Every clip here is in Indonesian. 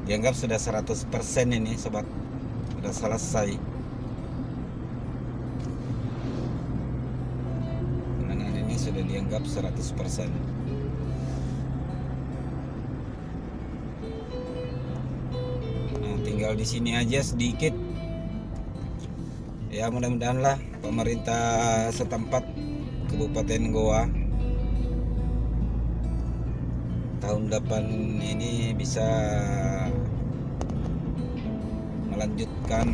Dianggap sudah 100% ini sobat, sudah selesai. Penanganan ini sudah dianggap 100%. Nah, tinggal di sini aja sedikit. Ya, mudah-mudahan lah pemerintah setempat Kabupaten Goa tahun depan ini bisa melanjutkan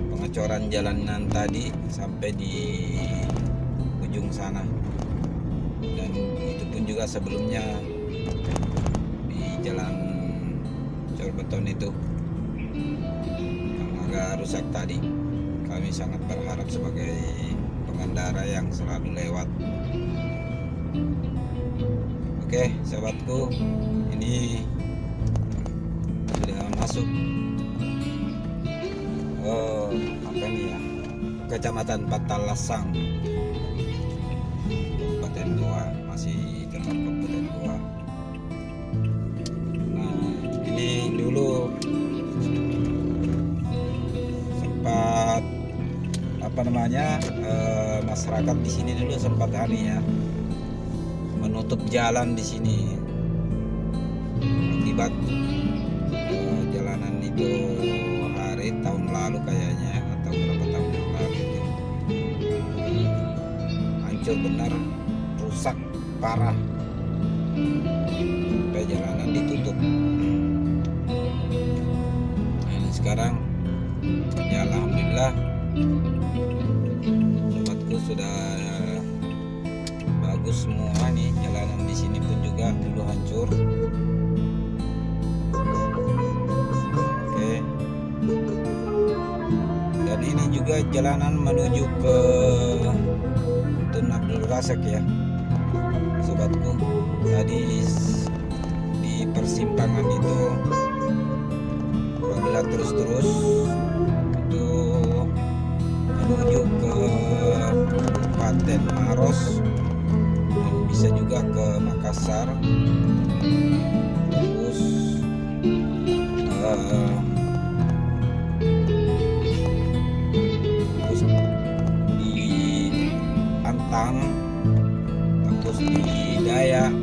pengecoran jalanan tadi sampai di ujung sana, dan itu pun juga sebelumnya di jalan cor beton itu yang agak rusak tadi. Kami sangat berharap sebagai pengendara yang selalu lewat. Oke, sahabatku, ini sudah masuk apa nih ya, Kecamatan Patalasang, Kabupaten Goa, masih tetap Kabupaten Goa. Nah, ini dulu sempat apa namanya, masyarakat di sini dulu sempat menutup jalan di sini akibat jalanan itu tahun lalu kayaknya, atau berapa tahun yang lalu itu hancur benar, rusak parah sampai jalanan ditutup. Nah, ini sekarang ya alhamdulillah sobatku sudah bagus semua nih. Jalanan di sini pun juga dulu hancur. Oke. Dan ini juga jalanan menuju ke Tun Abdul Razak ya, sobatku. Tadi di persimpangan itu apabila terus-terus itu menuju ke Kabupaten Maros, bisa juga ke Makassar, terus di Antang, terus di Dayak.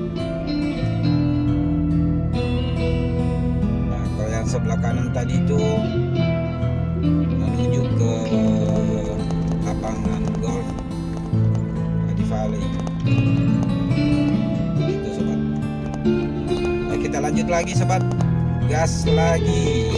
Nah, kalau yang sebelah kanan tadi itu menuju ke lapangan golf di Valley. Itu sobat. Nah, kita lanjut lagi sobat, gas lagi.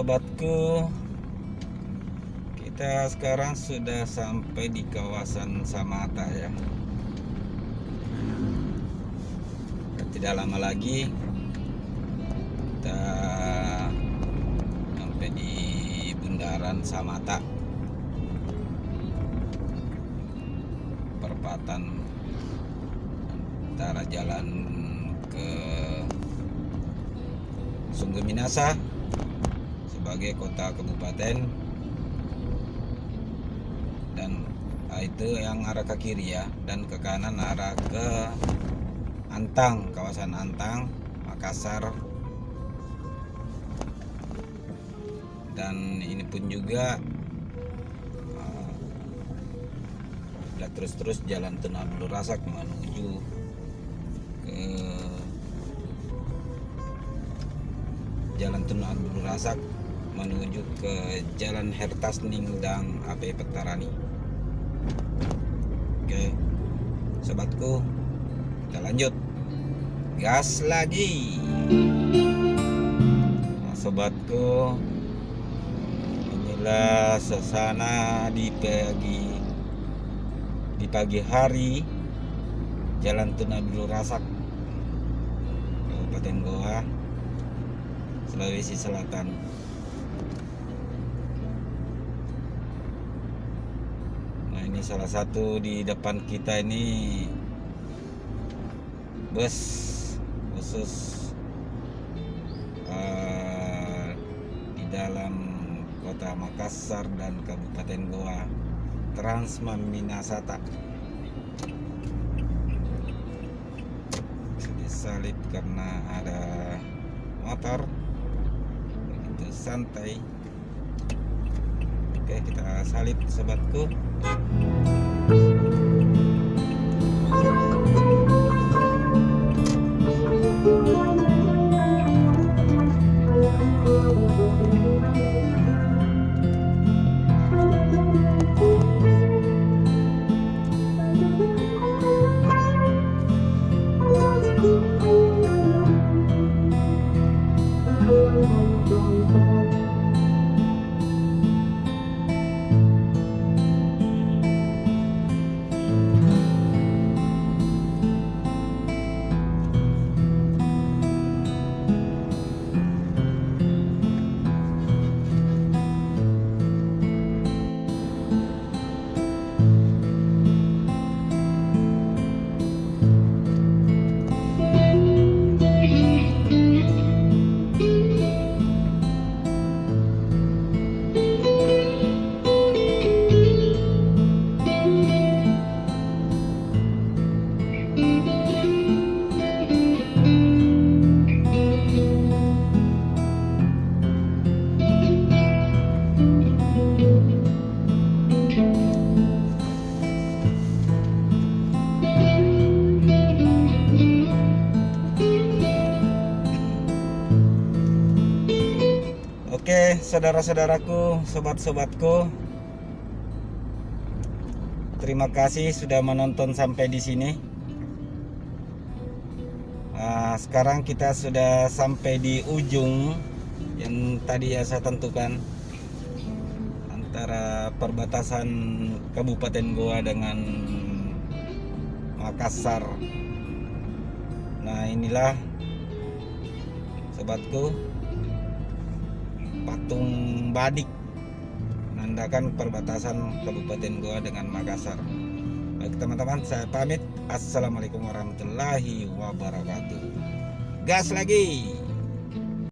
sobatku, kita sekarang sudah sampai di kawasan Samata ya. Tidak lama lagi kita sampai di bundaran Samata, perempatan antara jalan ke Sungguh Minasa sebagai kota kabupaten, dan itu yang arah ke kiri ya, dan ke kanan arah ke Antang, kawasan Antang, Makassar. Dan ini pun juga terus jalan Tun Abdul Razak menuju ke Jalan Tun Abdul Razak menuju ke Jalan Hertas Ningdang AP Petarani. Oke, sobatku, kita lanjut, gas lagi. Nah, sobatku, inilah suasana di pagi hari Jalan Tun Abdul Razak, Kabupaten Goa, Sulawesi Selatan. Nah, ini salah satu di depan kita ini bus khusus di dalam kota Makassar dan Kabupaten Goa, Transma Minasata. Disalib karena ada motor begitu santai. Oke, kita salib sobatku. Oke, saudara-saudaraku, sobat-sobatku, terima kasih sudah menonton sampai di sini. Sekarang kita sudah sampai di ujung yang tadi ya saya tentukan, antara perbatasan Kabupaten Goa dengan Makassar. Nah, inilah sobatku, patung Badik menandakan perbatasan Kabupaten Goa dengan Makassar. Baik teman-teman, saya pamit. Assalamualaikum warahmatullahi wabarakatuh. Gas lagi.